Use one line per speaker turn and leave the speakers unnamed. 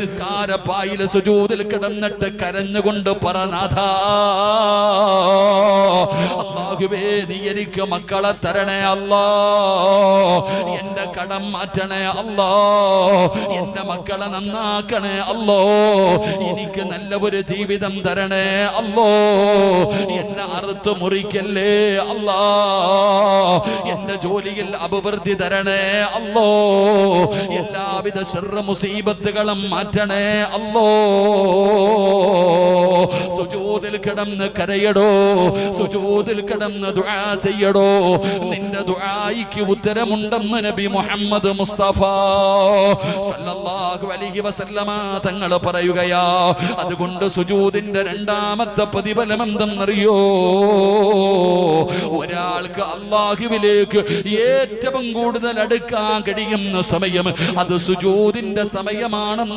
നിസ്കാരപ്പായിലെ സുജൂദിൽ കിടന്നിട്ട് കരഞ്ഞുകൊണ്ട് പറ നാഥാ അല്ലാഹുവേ നീ എനിക്ക് മക്കളെ തരണേ അല്ലാ, എന്റെ കടം മാറ്റണേ അല്ലാ, എന്റെ മക്കളെ നന്നാക്കണേ അല്ലോ, എനിക്ക് നല്ല ഒരു ജീവിതം തരണേ അല്ലോ, എന്നെ അറുത്തു മുറിക്കല്ലേ അല്ലാ, എന്റെ ജോലിയിൽ അഭിവൃദ്ധി തരണേ അല്ലോ, എല്ലാവിധ ശർറ മുസീബത്തുകളും മാറ്റണേ അല്ലോ. സുജൂദിൽ കിടന്ന് കരയടോ, സുജൂദിൽ കിടന്ന് ദുആ ചെയ്യടോ, നിന്റെ ദുആയിക്ക് ഉത്തരമുണ്ടെന്ന് നബി മുഹമ്മദ് മുസ്തഫ സല്ലല്ലാഹു അലൈഹി വസല്ലമ തങ്ങൾ പറയുകയാ. അതുകൊണ്ട് സുജൂദിന്റെ രണ്ടാമത്തെ പ്രതിഫലം എന്തെന്നറിയോ? ഒരാൾക്ക് അല്ലാഹുവിലേക്ക് ഏറ്റവും കൂടുതൽ അടുക്കാൻ കഴിയുന്ന സമയം അത് സുജൂദിന്റെ സമയമാണെന്ന്